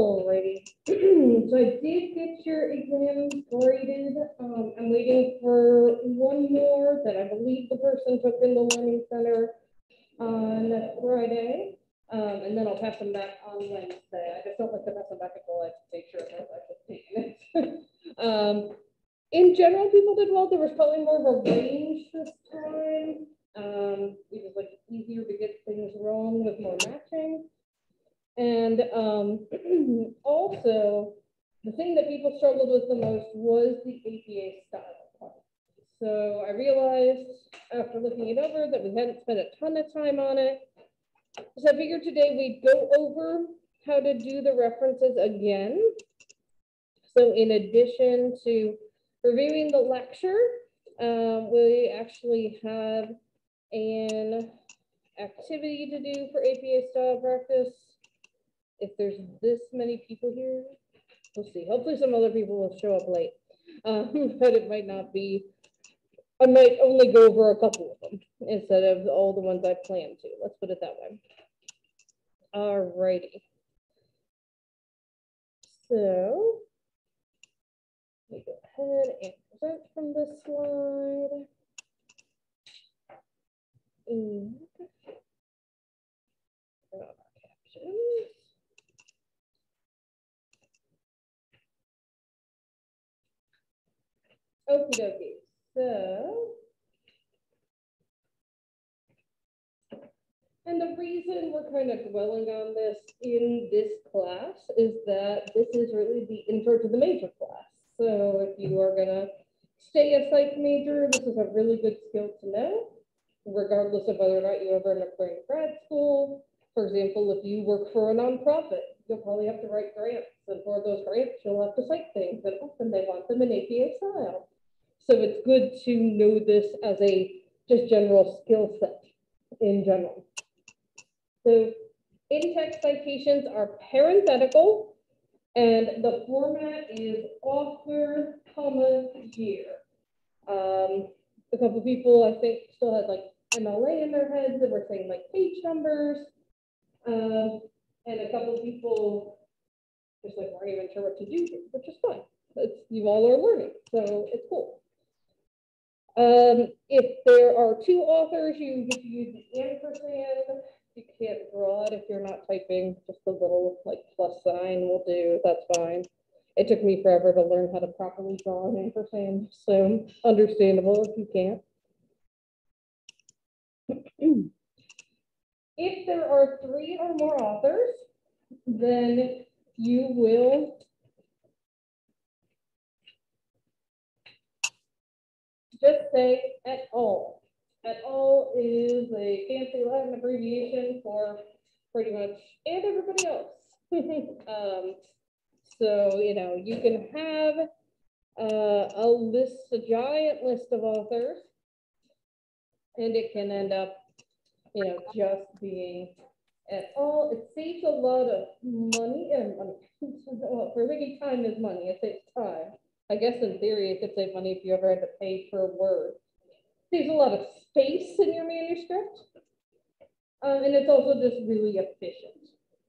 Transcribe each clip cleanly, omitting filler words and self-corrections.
Alrighty. So I did get your exams graded. I'm waiting for one more that I believe the person took in the Learning Center on Friday. And then I'll pass them back on Wednesday. I just don't like to pass them back until I make sure that I've taken it. In general, people did well. There was probably more of a range this time. It was like easier to get things wrong with more matching. And also, the thing that people struggled with the most was the APA style part. So I realized after looking it over that we hadn't spent a ton of time on it. So I figured today we'd go over how to do the references again. So in addition to reviewing the lecture, we actually have an activity to do for APA style practice. If there's this many people here, we'll see. Hopefully some other people will show up late, but it might not be. I might only go over a couple of them instead of all the ones I planned to. Let's put it that way. All righty. So let me go ahead and present from this slide. And turn on our captions. Okie dokie. So, and the reason we're kind of dwelling on this in this class is that this is really the intro to the major class. So if you are gonna stay a psych major, this is a really good skill to know, regardless of whether or not you ever end up going to grad school. For example, if you work for a nonprofit, you'll probably have to write grants. And for those grants, you'll have to cite things, and often they want them in APA style. So it's good to know this as a just general skill set in general. So in-text citations are parenthetical, and the format is author, comma, year. A couple people I think still had like MLA in their heads that were saying like page numbers, and a couple people just like weren't even sure what to do, which is fine. You all are learning, so it's cool. If there are two authors, you get to use the ampersand. You can't draw it if you're not typing. Just a little like plus sign will do. That's fine. It took me forever to learn how to properly draw an ampersand, so understandable if you can't. If there are 3 or more authors, then you will just say et al. Et al is a fancy Latin abbreviation for pretty much and everybody else. So, you know, you can have a giant list of authors, and it can end up, you know, just being et al. It saves a lot of money, and for making time is money, it saves time. I guess in theory, it could save money if you ever had to pay per word. Saves a lot of space in your manuscript, and it's also just really efficient.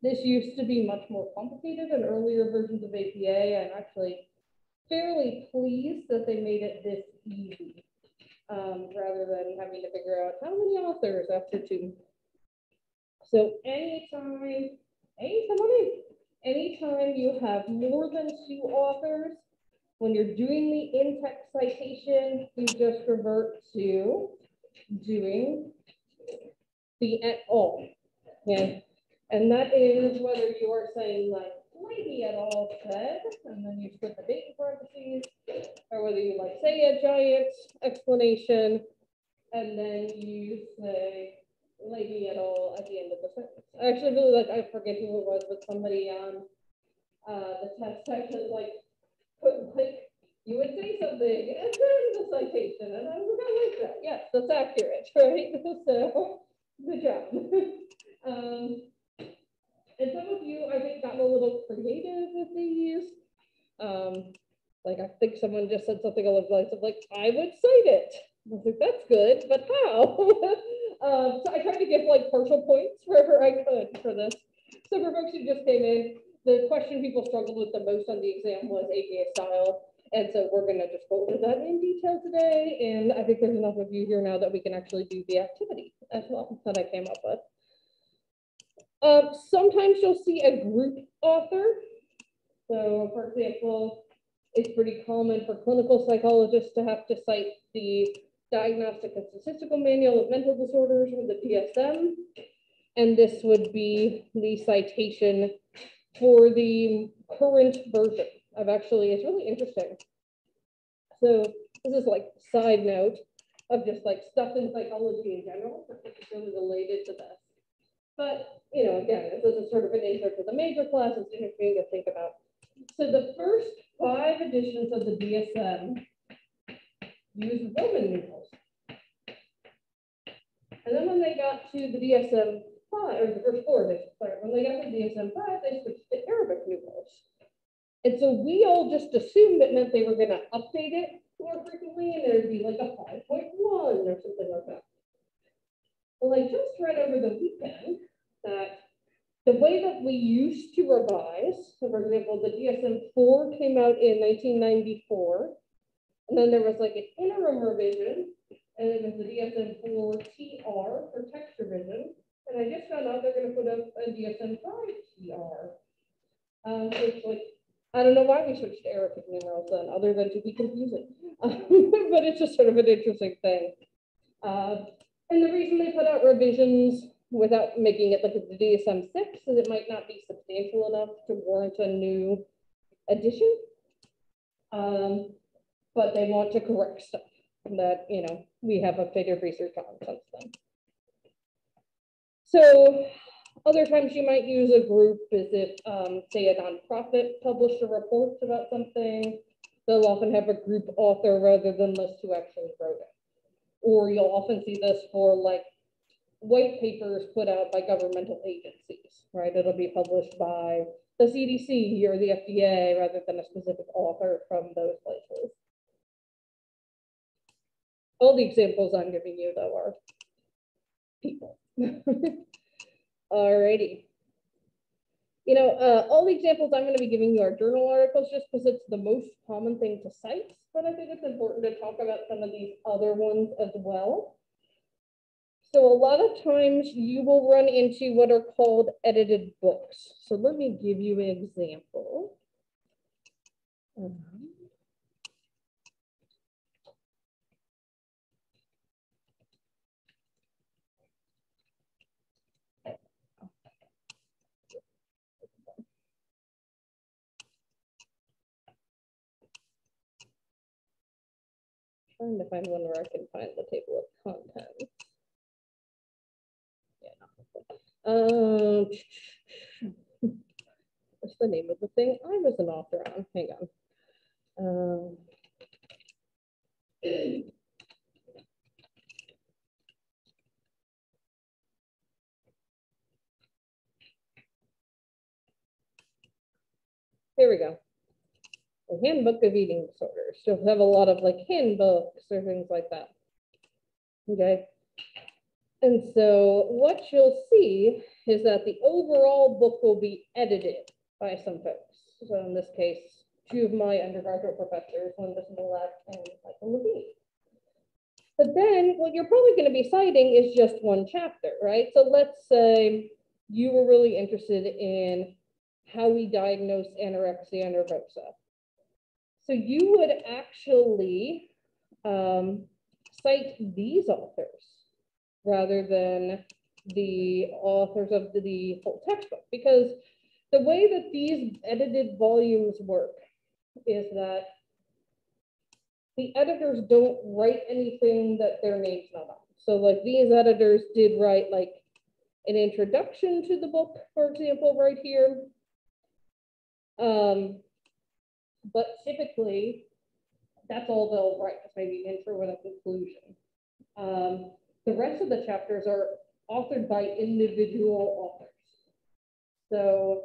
This used to be much more complicated in earlier versions of APA. I'm actually fairly pleased that they made it this easy, rather than having to figure out how many authors after 2. So anytime you have more than 2 authors, when you're doing the in-text citation, you just revert to doing the et al. Okay? And that is whether you are saying like lady et al. Said, and then you put the date in parentheses, or whether you like say a giant explanation, and then you say lady et al. At the end of the sentence. I actually really like, I forget who it was, but somebody on the test actually like put like, you would say something and then the citation, and I was like that. Yes, that's accurate, right? So good job. And some of you, I think, got a little creative with these. Like I think someone just said something along the lines of like, I would cite it. I was like, that's good, but how? So I tried to give like partial points wherever I could for this. So for folks who just came in, the question people struggled with the most on the exam was APA style. And so we're going to just go over that in detail today. And I think there's enough of you here now that we can actually do the activity as well that I came up with. Sometimes you'll see a group author. So for example, it's pretty common for clinical psychologists to have to cite the Diagnostic and Statistical Manual of Mental Disorders with the DSM. And this would be the citation for the current version of actually, it's really interesting. So this is like side note of just like stuff in psychology in general, particularly related to this. But, you know, again, this is sort of an intro to the major class. It's interesting to think about. So the first 5 editions of the DSM use Roman numerals. And then when they got to the DSM 5, or the first 4 editions, sorry, when they got to the DSM 5, they switched to Arabic numerals. And so we all just assumed it meant they were going to update it more frequently, and there'd be like a 5.1 or something like that. Well, I just read over the weekend that the way that we used to revise, so for example, the DSM-4 came out in 1994, and then there was like an interim revision, and it was the DSM-4 TR for text revision, and I just found out they're going to put up a DSM-5 TR. So it's like, I don't know why we switched to Arabic numerals then, other than to be confusing, but it's just sort of an interesting thing. And the reason they put out revisions without making it like the DSM-6 is it might not be substantial enough to warrant a new edition. But they want to correct stuff that, you know, we have updated research on since then. So other times you might use a group is if, say, a nonprofit published a report about something, they'll often have a group author rather than list who actually wrote it. Or you'll often see this for like white papers put out by governmental agencies, right? It'll be published by the CDC or the FDA rather than a specific author from those places. All the examples I'm giving you, though, are people. Alrighty. You know, all the examples I'm going to be giving you are journal articles just because it's the most common thing to cite, but I think it's important to talk about some of these other ones as well. So a lot of times you will run into what are called edited books. So let me give you an example. Trying to find one where I can find the table of contents. Yeah. What's the name of the thing I was an author on? Hang on. Here we go. A handbook of eating disorders. You'll have a lot of like handbooks or things like that. Okay. And so what you'll see is that the overall book will be edited by some folks. So in this case, 2 of my undergraduate professors, Linda Smollett and Michael Levine. But then what you're probably going to be citing is just one chapter, right? So let's say you were really interested in how we diagnose anorexia nervosa. So you would actually cite these authors rather than the authors of the whole textbook, because the way that these edited volumes work is that the editors don't write anything that their name's not on. So like these editors did write like an introduction to the book, for example, right here. But typically, that's all they'll write, maybe an intro and a conclusion. The rest of the chapters are authored by individual authors. So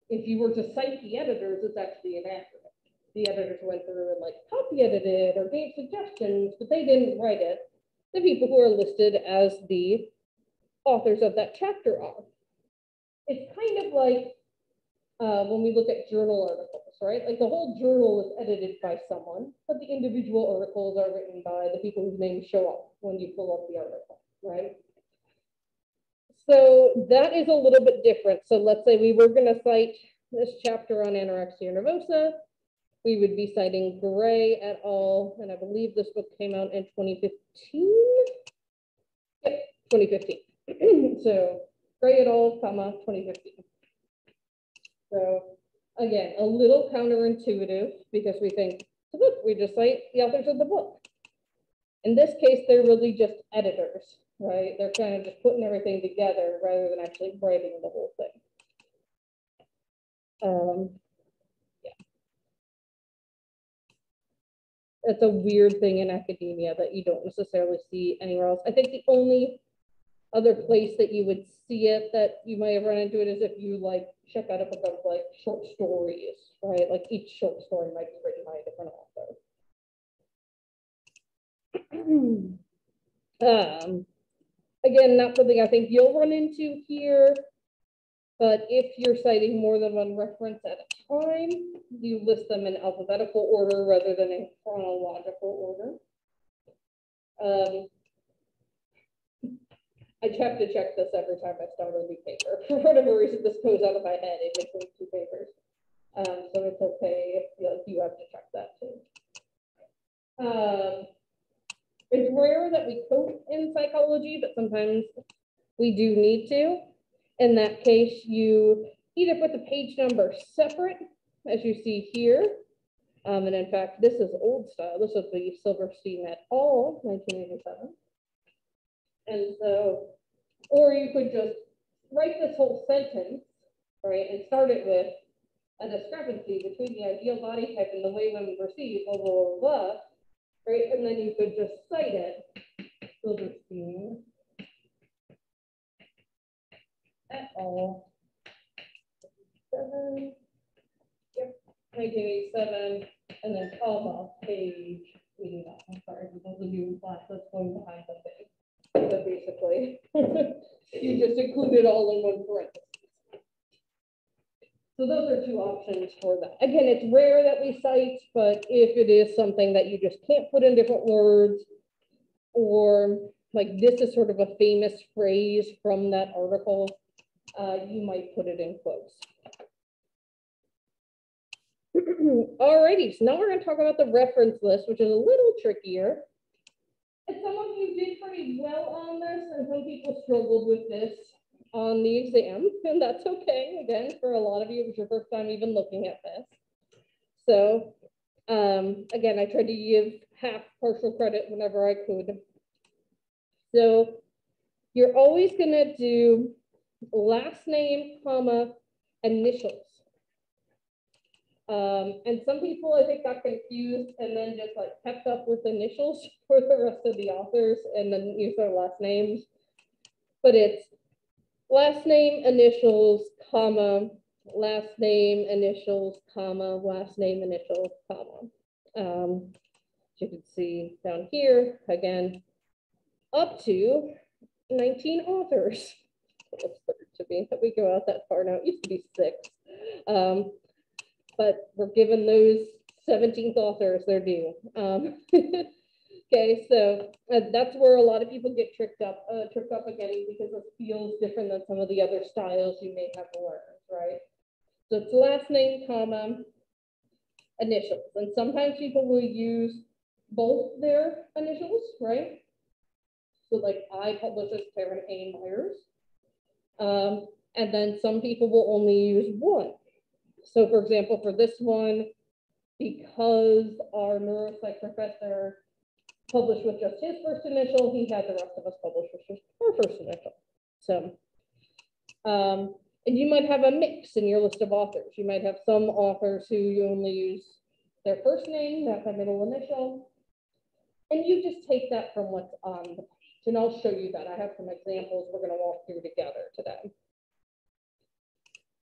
if you were to cite the editors, it's actually inaccurate. The editors went through and like copy edited or gave suggestions, but they didn't write it. The people who are listed as the authors of that chapter are. It's kind of like when we look at journal articles, right? Like the whole journal is edited by someone, but the individual articles are written by the people whose names show up when you pull up the article, right? So that is a little bit different. So let's say we were going to cite this chapter on anorexia nervosa. We would be citing Gray et al. And I believe this book came out in 2015. Yep, 2015. So Gray et al., 2015. So again, a little counterintuitive because we think, look, we just cite the authors of the book. In this case, they're really just editors, right? They're kind of just putting everything together rather than actually writing the whole thing. Yeah. That's a weird thing in academia that you don't necessarily see anywhere else. I think the only other place that you would see it that you might have run into it is if you like check out a book of like short stories, right? Like each short story might be written by a different author. Again, not something I think you'll run into here, but if you're citing more than one reference at a time, you list them in alphabetical order rather than in chronological order. I have to check this every time I start a new paper. For whatever reason, this goes out of my head in between two papers. So it's okay if you have to check that too. It's rare that we quote in psychology, but sometimes we do need to. In that case, you either put the page number separate, as you see here. And in fact, this is old style. This is the Silverstein et al., 1987. And so, or you could just write this whole sentence, right, and start it with a discrepancy between the ideal body type and the way women perceive, blah, blah, blah, blah, right? And then you could just cite it, Silverstein et al. 1987, and then comma, page 89. I'm sorry, for those of you in class, that's going behind the thing. So basically, you just include it all in one parenthesis. So those are two options for that. Again, it's rare that we cite, but if it is something that you just can't put in different words, or like this is sort of a famous phrase from that article, you might put it in quotes. Alrighty, so now we're going to talk about the reference list, which is a little trickier. And some of you did pretty well on this, and some people struggled with this on the exam, and that's okay. Again, for a lot of you, it was your first time even looking at this. So again, I tried to give half partial credit whenever I could. So you're always going to do last name, comma, initials. And some people, I think, got confused and then just like kept up with initials for the rest of the authors and then use their last names. But it's last name, initials, comma, last name, initials, comma, last name, initials, comma. As you can see down here, again, up to 19 authors. That's weird to me that we go out that far now. It used to be 6. But we're given those 17th authors their due. Okay, so that's where a lot of people get tripped up again because it feels different than some of the other styles you may have learned, right? So it's last name, comma, initials. And sometimes people will use both their initials, right? So like I publish as Karen A. Myers. And then some people will only use one. So for example, for this one, because our neuropsych professor published with just his first initial, he had the rest of us publish with just our first initial. So, and you might have a mix in your list of authors. You might have some authors who you only use their first name, that's a middle initial, and you just take that from what's on the page. And I'll show you that. I have some examples we're going to walk through together today.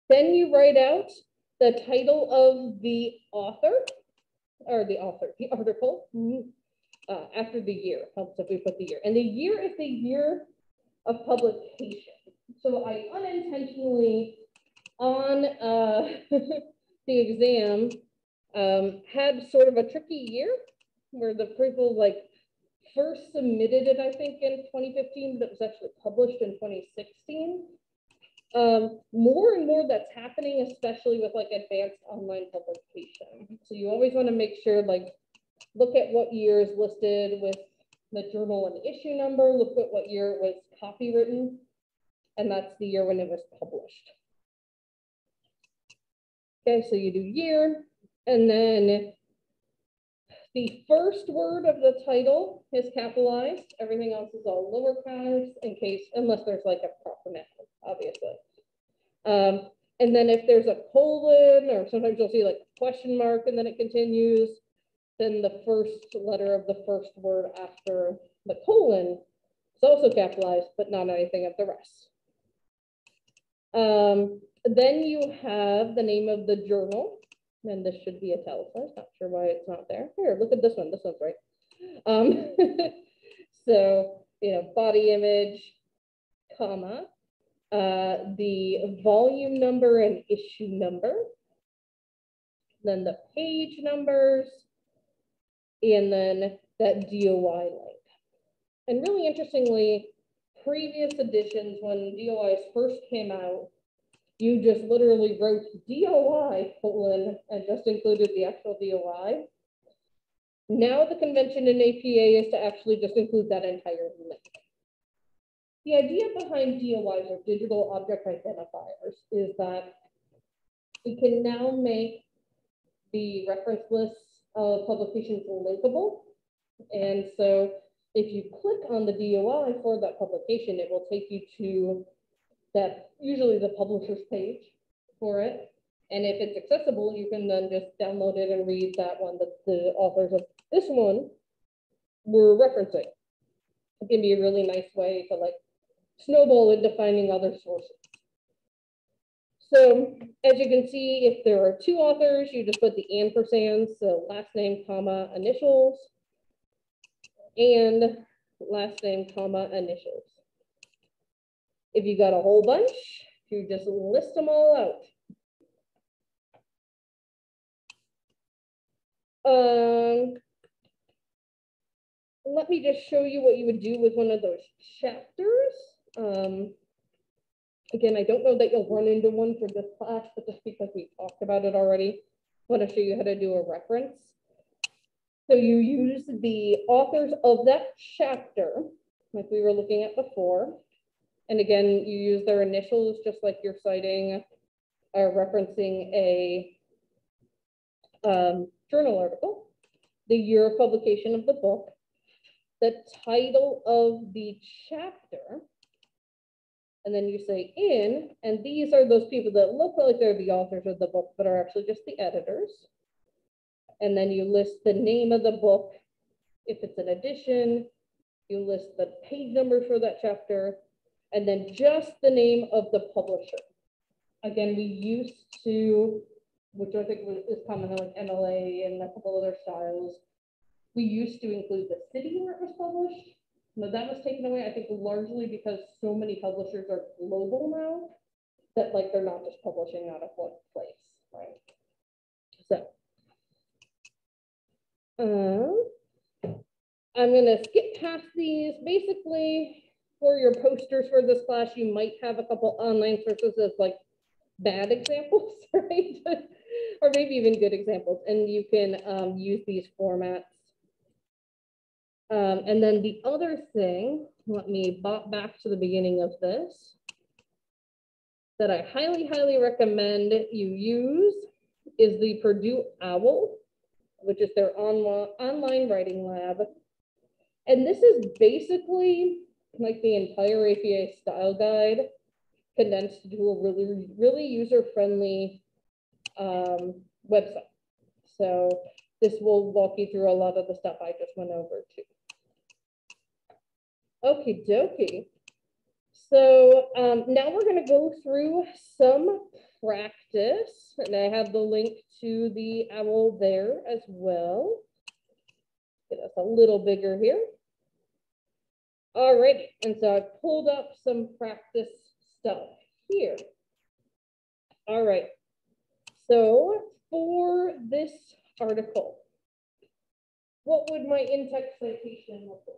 Then you write out the title of the author, or the article, after the year. Helps if we put the year. And the year is the year of publication. So I unintentionally on the exam had sort of a tricky year where the people like first submitted it, I think, in 2015, but it was actually published in 2016. More and more that's happening, especially with like advanced online publication. So you always want to make sure, like, look at what year is listed with the journal and issue number, look at what year it was copywritten, and that's the year when it was published. Okay, so you do year, and then the first word of the title is capitalized. Everything else is all lowercase unless there's like a proper noun, obviously. And then if there's a colon, or sometimes you'll see like a question mark and then it continues, then the first letter of the first word after the colon is also capitalized, but not anything of the rest. Then you have the name of the journal, and this should be italicized. Not sure why it's not there. Here, look at this one. This one's right. So, body image, comma, the volume number and issue number, then the page numbers, and then that DOI link. And really interestingly, previous editions, when DOIs first came out, you just literally wrote DOI colon and just included the actual DOI. Now the convention in APA is to actually just include that entire link. The idea behind DOIs, or digital object identifiers, is that we can now make the reference lists of publications linkable. And so if you click on the DOI for that publication, it will take you to that, usually the publisher's page for it. And if it's accessible, you can then just download it and read that one that the authors of this one were referencing. It can be a really nice way to like snowball into finding other sources. So as you can see, if there are two authors, you just put the ampersand, so last name, comma, initials, and last name, comma, initials. If you got a whole bunch, you just list them all out. Let me just show you what you would do with one of those chapters. Again, I don't know that you'll run into one for this class, but just because we talked about it already, I want to show you how to do a reference. So you use the authors of that chapter, like we were looking at before. And again, you use their initials, just like you're citing or referencing a journal article, the year of publication of the book, the title of the chapter, and then you say in, and these are those people that look like they're the authors of the book, but are actually just the editors. And then you list the name of the book. If it's an edition, you list the page number for that chapter, and then just the name of the publisher. Again, we used to, which I think is common in like MLA and a couple other styles, we used to include the city where it was published. Now that was taken away, I think, largely because so many publishers are global now that like they're not just publishing out of one place, right? So I'm gonna skip past these. Basically, for your posters for this class, you might have a couple online sources as like bad examples, right? Or maybe even good examples, and you can use these formats. And then the other thing, let me bop back to the beginning of this, that I highly, highly recommend you use is the Purdue OWL, which is their online writing lab. And this is basically like the entire APA style guide condensed into a really, really user-friendly website. So this will walk you through a lot of the stuff I just went over too. Okie dokie. So now we're going to go through some practice, and I have the link to the OWL there as well. Get us a little bigger here. Alrighty, and so I pulled up some practice stuff here. All right. So for this article, what would my in-text citation look like?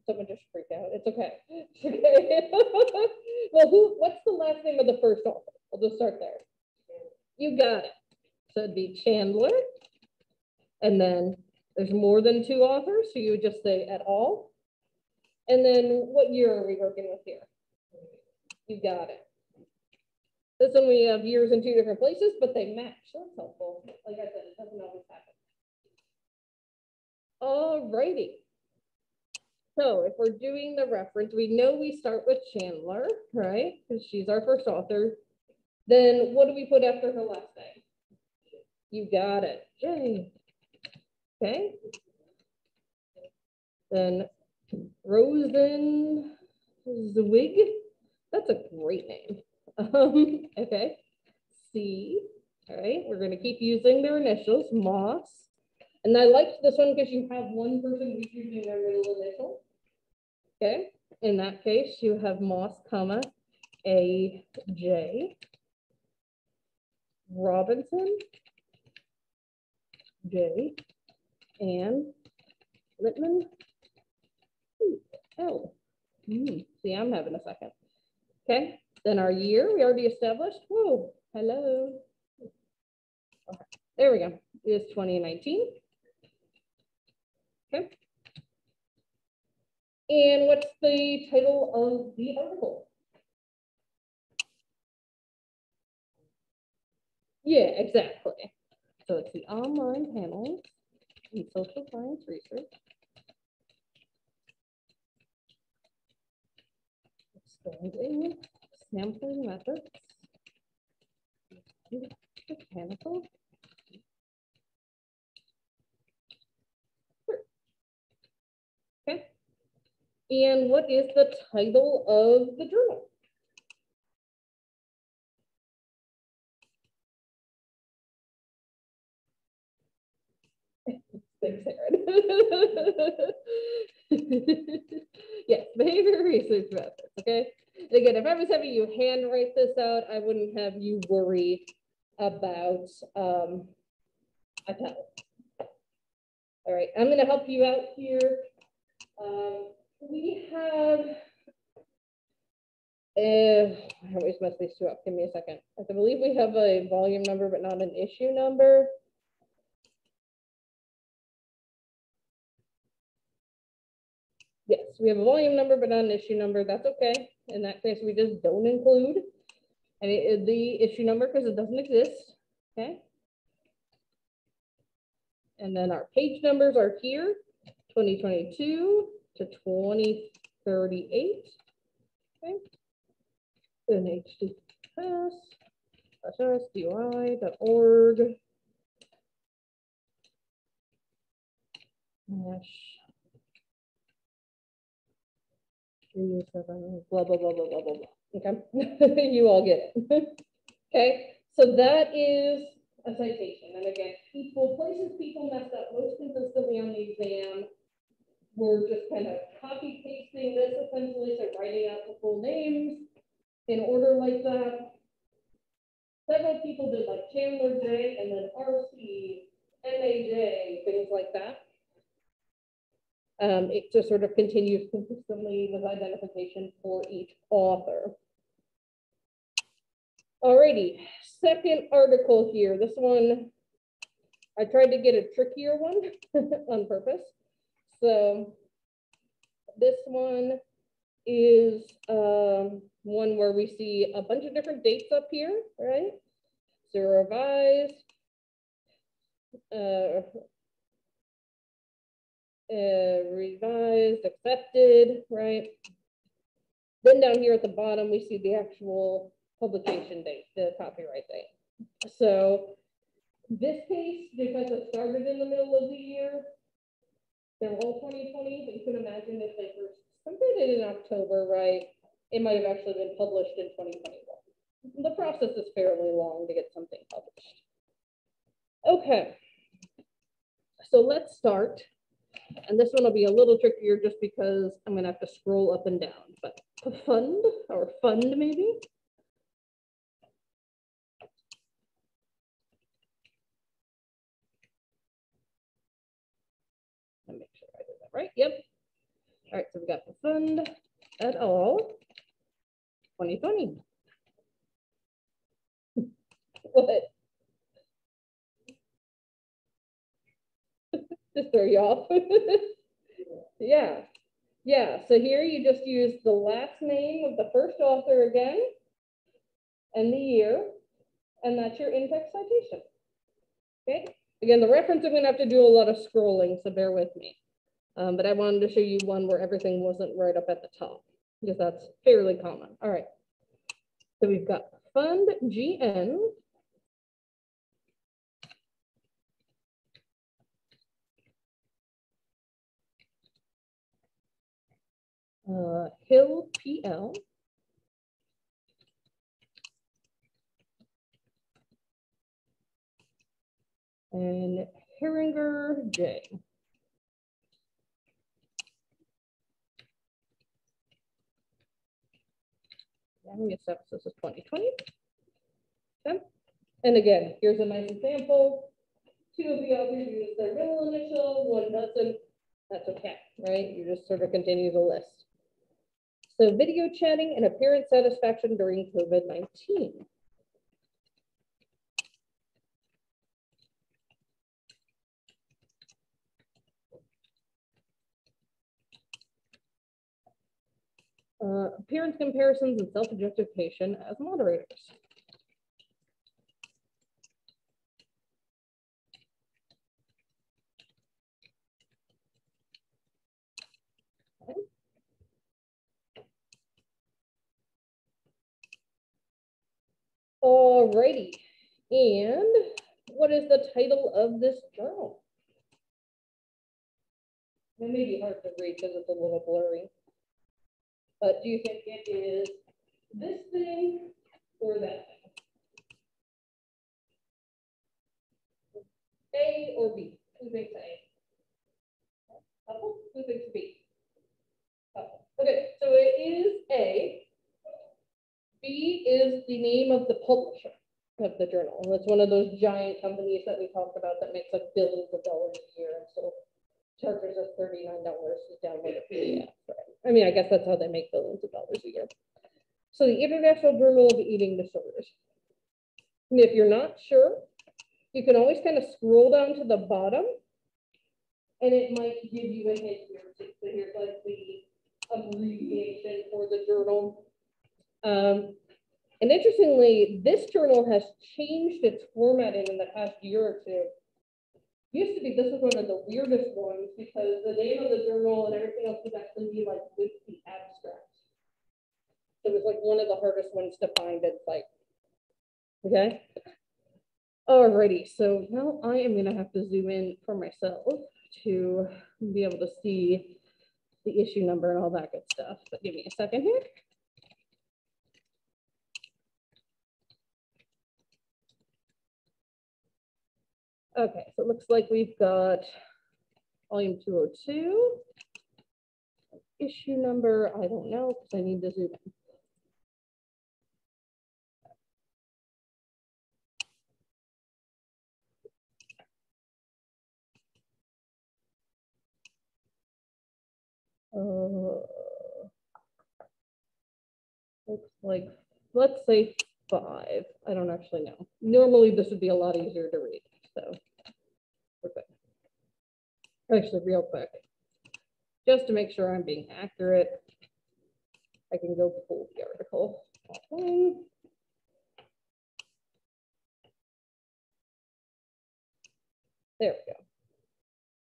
Someone just freaked out. It's okay. It's okay. Well, what's the last name of the first author? I'll just start there. You got it. So it'd be Chandler. And then there's more than two authors, so you would just say et al. And then what year are we working with here? You got it. This one we have years in two different places, but they match. So that's helpful. Like I said, it doesn't always happen. All righty. So if we're doing the reference, we know we start with Chandler, right? Because she's our first author. Then what do we put after her last name? You got it. Yay. Okay. Then Rosenzweig. That's a great name. Okay. C. All right. We're going to keep using their initials. Moss. And I liked this one because you have one person who's using their middle initial. Okay. In that case, you have Moss, comma, A.J. Robinson, J. and Littman, L. See, I'm having a second. Okay. Then our year we already established. Whoa. Hello. Okay. There we go. It's 2019. Okay. And what's the title of the article? Yeah, exactly. So it's the online panels in social science research. Expanding sampling methods. Mechanical. Okay. And what is the title of the journal? Thanks, Aaron. Yes, behavior research methods, okay? Again, if I was having you handwrite this out, I wouldn't have you worry about a title. All right, I'm gonna help you out here. We have, I always mess these two up, give me a second. I believe we have a volume number, but not an issue number. Yes, we have a volume number, but not an issue number. That's okay. In that case, we just don't include the issue number because it doesn't exist. Okay. And then our page numbers are here, 2022 to 2038. Okay. Then https://doi.org. Blah, blah, blah, blah, blah, blah, blah. Okay. You all get it. Okay. So that is a citation. And again, places people messed up most consistently on the exam were just kind of copy pasting this essentially, so writing out the full names in order like that. Several people did like Chandler J and then RC, MAJ, things like that. It just sort of continues consistently with identification for each author. Alrighty, second article here. This one, I tried to get a trickier one on purpose. So this one is one where we see a bunch of different dates up here, right? So revised, revised, accepted, right? Then down here at the bottom, we see the actual publication date, the copyright date. So this case, because it started in the middle of the year, they're all 2020, but you can imagine if they were submitted in October, right? It might have actually been published in 2021. The process is fairly long to get something published. Okay, so let's start And this one will be a little trickier just because I'm gonna have to scroll up and down, but fund or fund maybe. Let me make sure I did that right. Yep. All right, so we got the fund et al. 2020. What? Just throw you off. Yeah. Yeah. So here you just use the last name of the first author again and the year, and that's your in-text citation. Okay. Again, the reference, I'm going to have to do a lot of scrolling, so bear with me. But I wanted to show you one where everything wasn't right up at the top, because that's fairly common. All right. So we've got fund GN. Hill PL. And Herringer J. And yes, this is 2020. Okay. And again, here's a nice example. Two of the authors use their middle initial, one doesn't. That's okay, right? You just sort of continue the list. So video chatting and appearance satisfaction during COVID-19. Appearance comparisons and self-objectification as moderators. Okay. Alrighty, and what is the title of this journal? It may be hard to read because it's a little blurry, but do you think it is this thing or that thing? A or B? Who thinks A? Couple? Who thinks B? Couple. Okay, so it is A. B is the name of the publisher of the journal. And it's one of those giant companies that we talked about that makes like billions of dollars a year and still charges us $39 to download a PDF. Right? I mean, I guess that's how they make billions of dollars a year. So the International Journal of Eating Disorders. And if you're not sure, you can always kind of scroll down to the bottom and it might give you a hint here too. So here's like the abbreviation for the journal. And interestingly, this journal has changed its formatting in the past year or two. Used to be, this is one of the weirdest ones because the name of the journal and everything else would actually be like with the abstract. It was like one of the hardest ones to find and cite. Okay. Alrighty, so now I am gonna have to zoom in for myself to be able to see the issue number and all that good stuff. But give me a second here. Okay, so it looks like we've got volume 202. Issue number, I don't know, because I need to zoom in. Looks like, let's say 5. I don't actually know. Normally this would be a lot easier to read, so we're good. Actually, real quick, just to make sure I'm being accurate, I can go pull the article. There we go.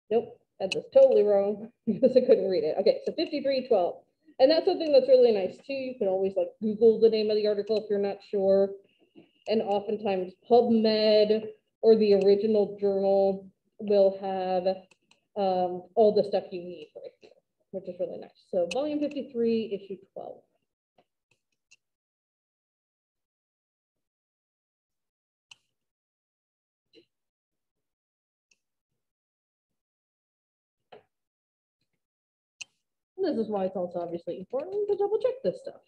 Nope, had this totally wrong because I couldn't read it. Okay, so 5312. And that's something that's really nice too. You can always like Google the name of the article if you're not sure. And oftentimes PubMed or the original journal will have all the stuff you need right here, which is really nice. So volume 53, issue 12. This is why it's also obviously important to double check this stuff.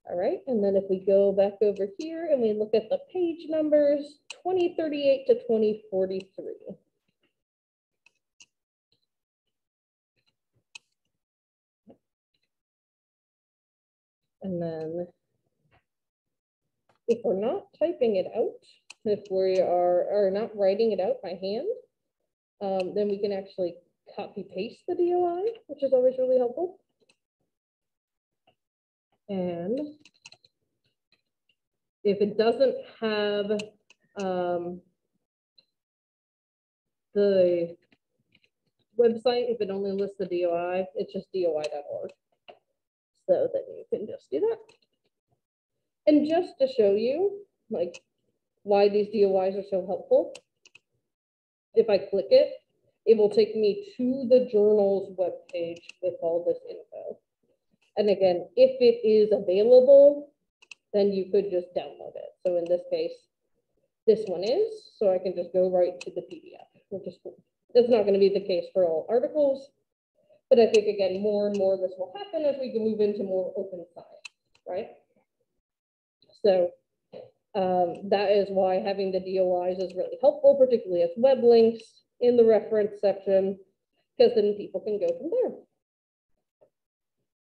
All right, and then if we go back over here and we look at the page numbers, 2038 to 2043. And then if we're not typing it out, if we are not writing it out by hand, then we can actually copy paste the DOI, which is always really helpful. And if it doesn't have the website, if it only lists the DOI, it's just doi.org. So then you can just do that. And just to show you like why these DOIs are so helpful, if I click it, it will take me to the journal's webpage with all this info. And again, if it is available, then you could just download it. So in this case, this one is, so I can just go right to the PDF, which is cool. That's not going to be the case for all articles, but I think again, more and more this will happen as we can move into more open science, right? So that is why having the DOIs is really helpful, particularly as web links in the reference section, because then people can go from there.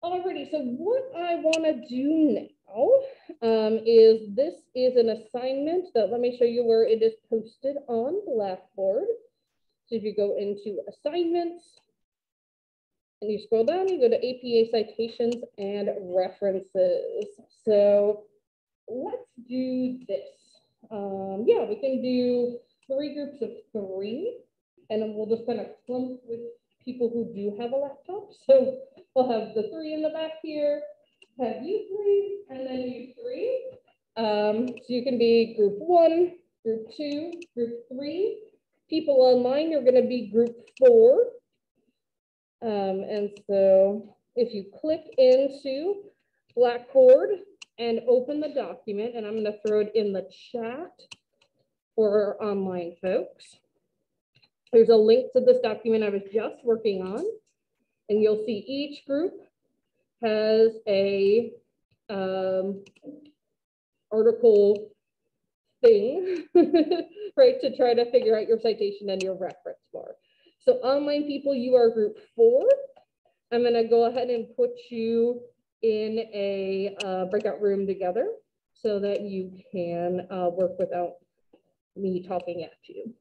Alrighty, so what I want to do now is this is an assignment that, let me show you where it is posted on Blackboard. So if you go into assignments and you scroll down, you go to APA citations and references. So let's do this. Yeah, we can do 3 groups of 3, and then we'll just kind of clump with people who do have a laptop. So we'll have the 3 in the back here, have you 3, and then you 3. So you can be group 1, group 2, group 3. People online, you're going to be group 4. And so if you click into Blackboard and open the document, and I'm going to throw it in the chat for our online folks. There's a link to this document I was just working on, and you'll see each group has a article thing, right, to try to figure out your citation and your reference bar. So online people, you are group 4. I'm going to go ahead and put you in a breakout room together so that you can work without me talking at you.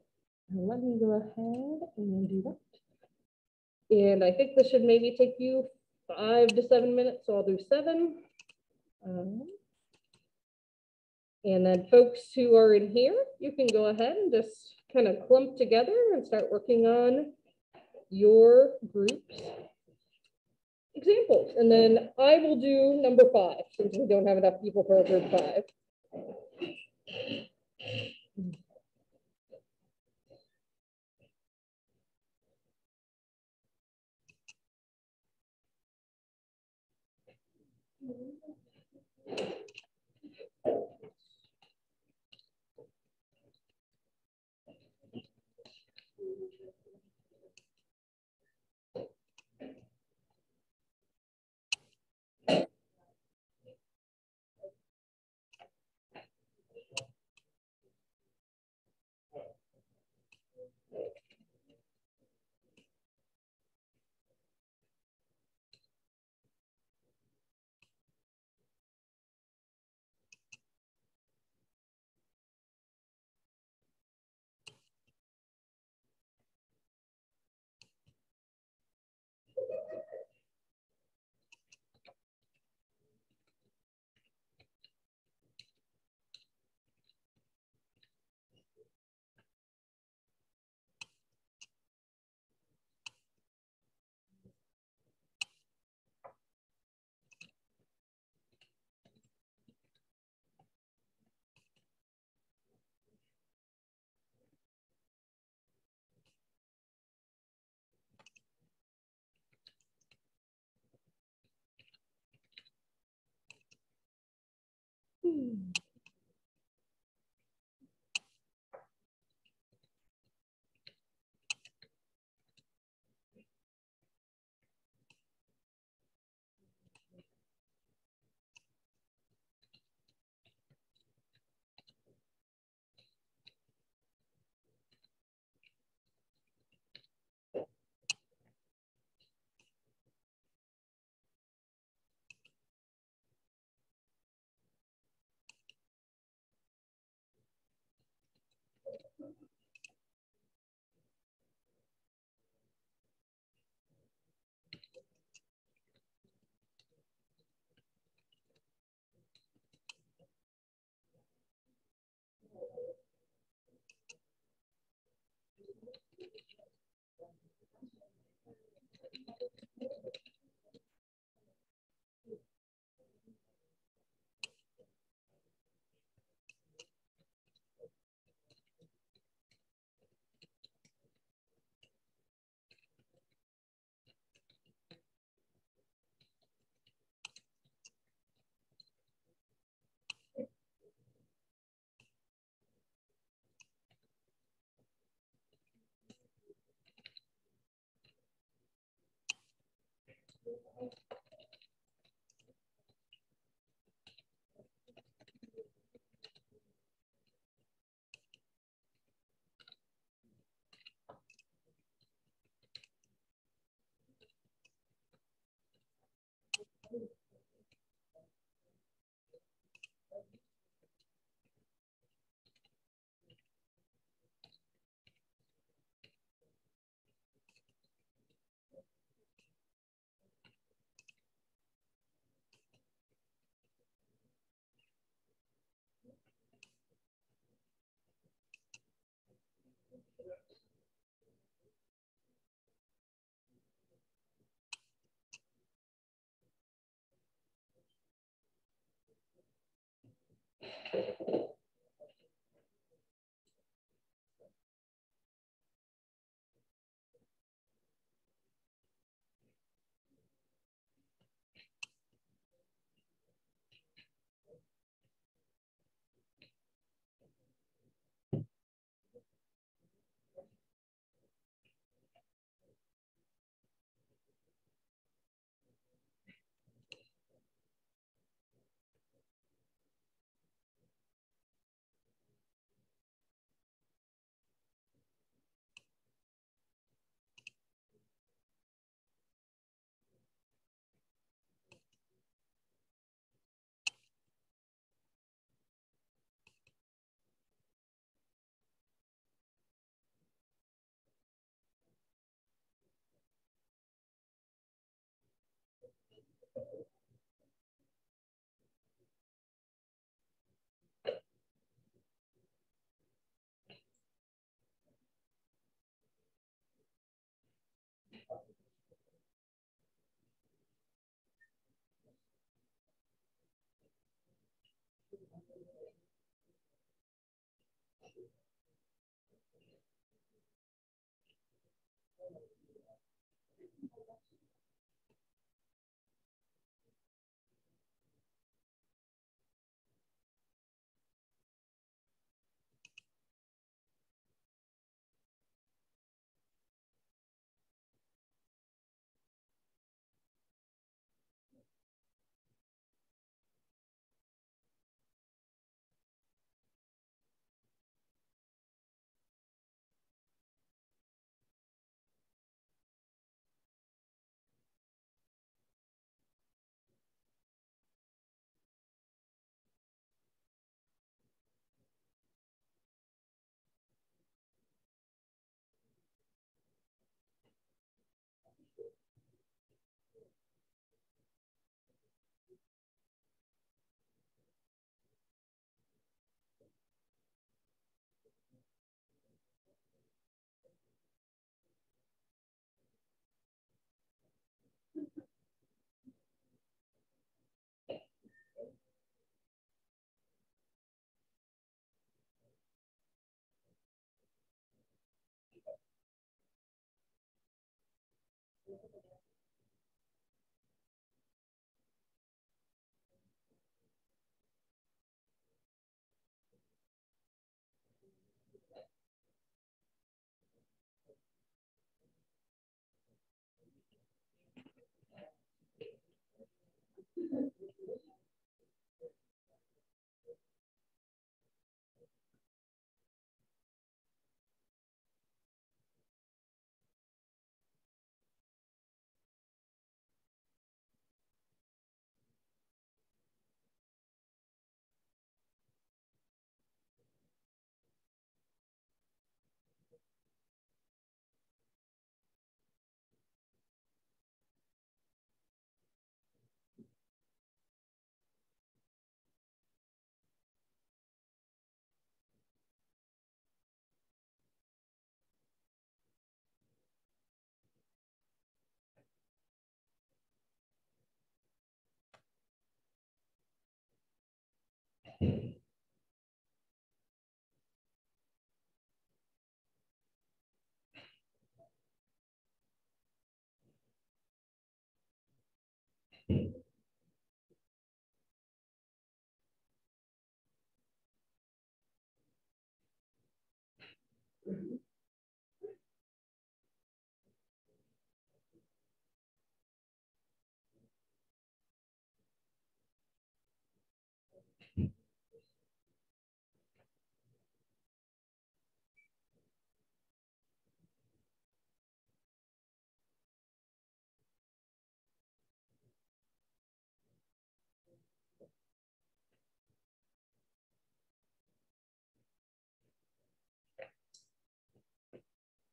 And let me go ahead and do that. And I think this should maybe take you 5 to 7 minutes, so I'll do 7. And then folks who are in here, you can go ahead and just kind of clump together and start working on your group's examples. And then I will do number 5, since we don't have enough people for a group 5.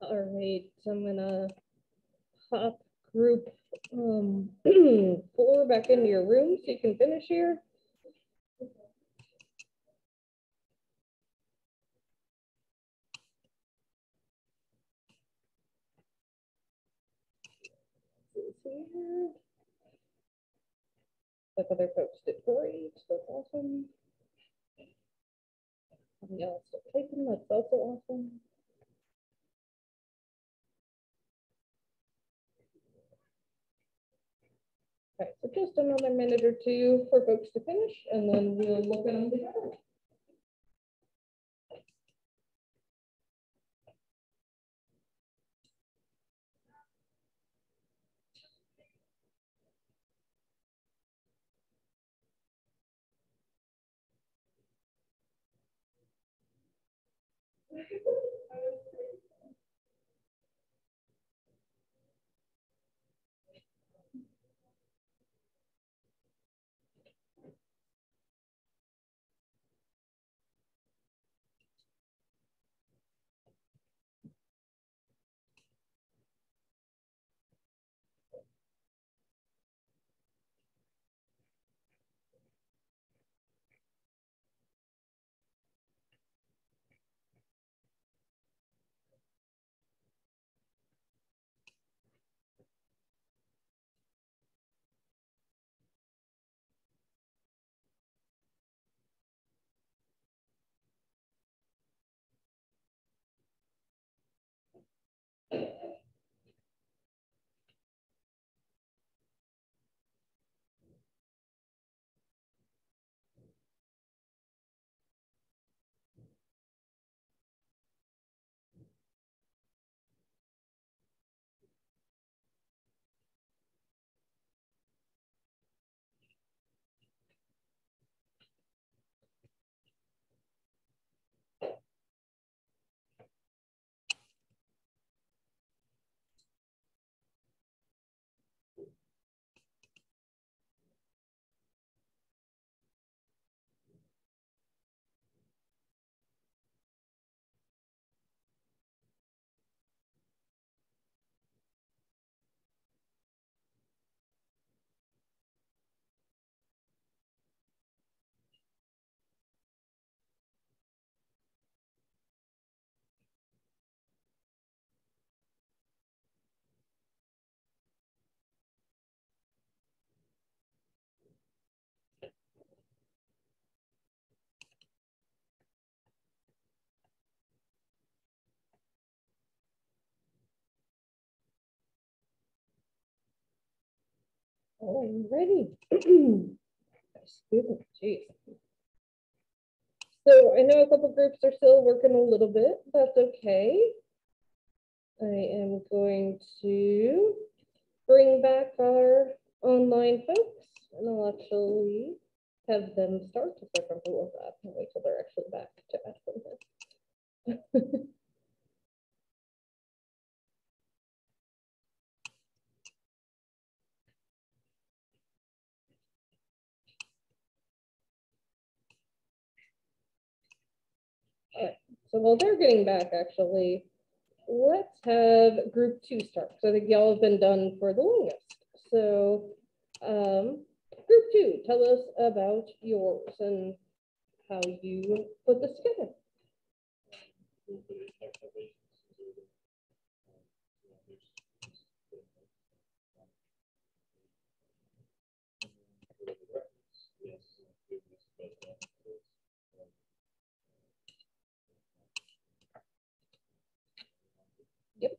All right, so I'm gonna pop group 4 back into your room so you can finish here. Like other folks did great, that's awesome. Y'all still taking, that's also awesome. Okay, so just another minute or two for folks to finish, and then we'll look at them together. Alrighty. Excuse me, jeez. So I know a couple groups are still working a little bit. That's okay. I am going to bring back our online folks, and I'll actually have them start if they're comfortable with that. I'll wait till they're actually back to ask them this. All right, so while they're getting back, actually, let's have group 2 start. So I think y'all have been done for the longest. So group 2, tell us about yours and how you put this together. Yep.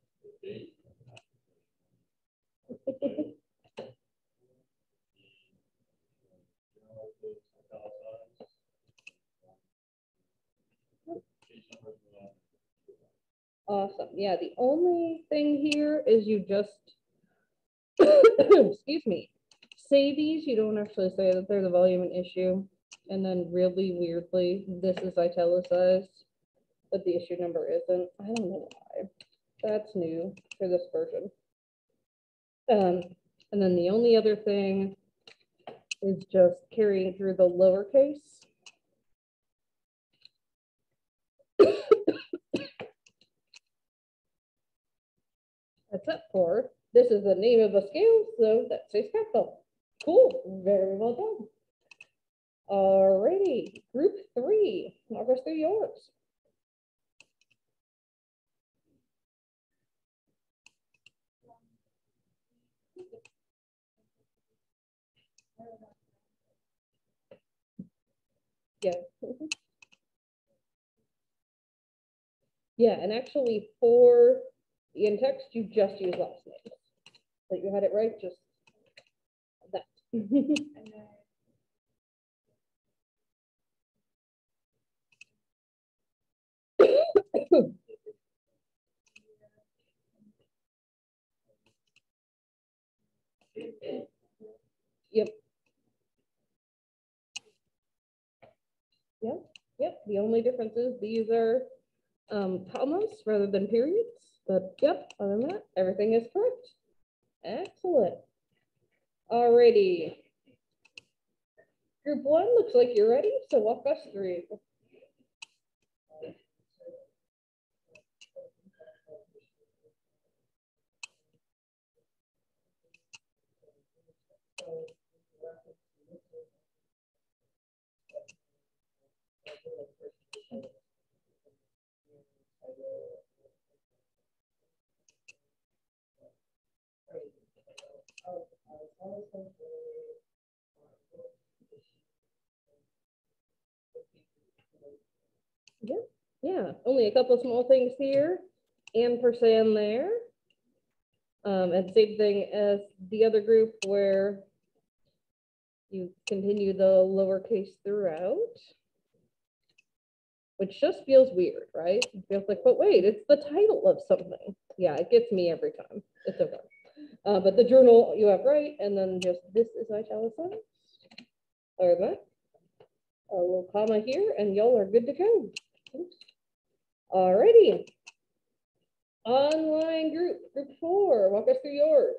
Awesome. Yeah, the only thing here is you just, excuse me, say these, you don't actually say that there's a volume and issue. And then really weirdly, this is italicized, but the issue number isn't. I don't know why. That's new for this version. And then the only other thing is just carrying through the lowercase. except for this is the name of a scale, so that stays capital. Cool, very well done. Alrighty, group 3, walk us through yours. Yeah. Yeah, and actually for the in-text, you just use last names. But you had it right, just that. Yep. Yep. The only difference is these are commas rather than periods. But yep, other than that, everything is correct. Excellent. Alrighty. Group 1 looks like you're ready, so walk us through. Yeah, only a couple small things here. Ampersand there. And same thing as the other group where you continue the lowercase throughout, which just feels weird, right? It feels like, but wait, it's the title of something. Yeah, it gets me every time. It's okay. But the journal you have right, and then just this is italicized. Or that. A little comma here, and y'all are good to go. Oops. Alrighty. Online group 4, walk us through yours.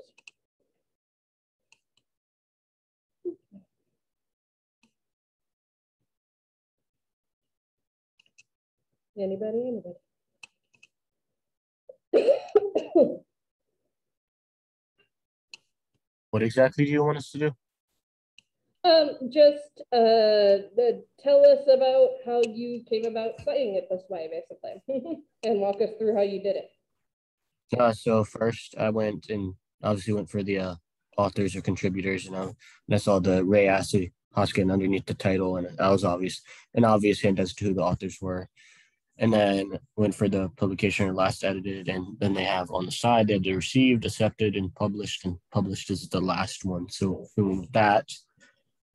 Anybody? What exactly do you want us to do? Just tell us about how you came about saying it this way, basically, and walk us through how you did it. So first, I went and obviously went for the authors or contributors, and I saw the Ray Acid Hoskin underneath the title, and that was an obvious hint as to who the authors were. And then went for the publication or last edited, and then they have on the side they have the received, accepted, and published is the last one. So we went with that.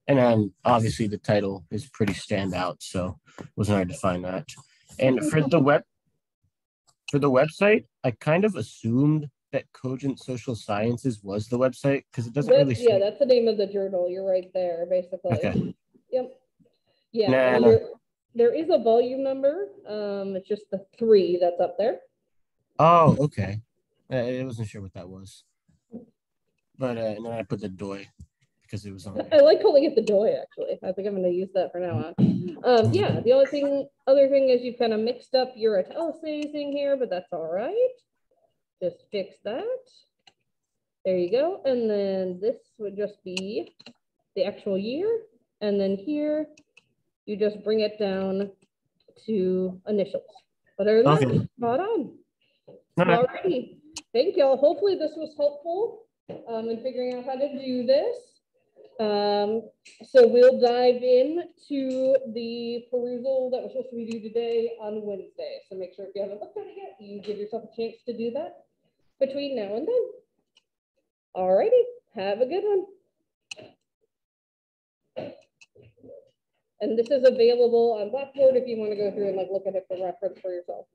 And then obviously the title is pretty standout, so it wasn't hard to find that. And for the website, I kind of assumed that Cogent Social Sciences was the website because it doesn't really say. Yeah, that's the name of the journal. You're right there, basically. Okay. Yep. Yeah. Nah. There is a volume number. It's just the 3 that's up there. Oh, okay. I wasn't sure what that was. But and then I put the DOI because it was on there. I like calling it the DOI, actually. I think I'm going to use that for now on. Yeah, the other thing is you kind of mixed up your italicizing here, but that's all right. Just fix that. There you go. And then this would just be the actual year. And then here, you just bring it down to initials. But other than that, spot on. Alrighty. Thank y'all. Hopefully this was helpful in figuring out how to do this. So we'll dive into the perusal that we're supposed to be doing today on Wednesday. So make sure if you haven't looked at it yet, you give yourself a chance to do that between now and then. Alrighty, have a good one. And this is available on Blackboard if you want to go through and look at it for reference for yourself.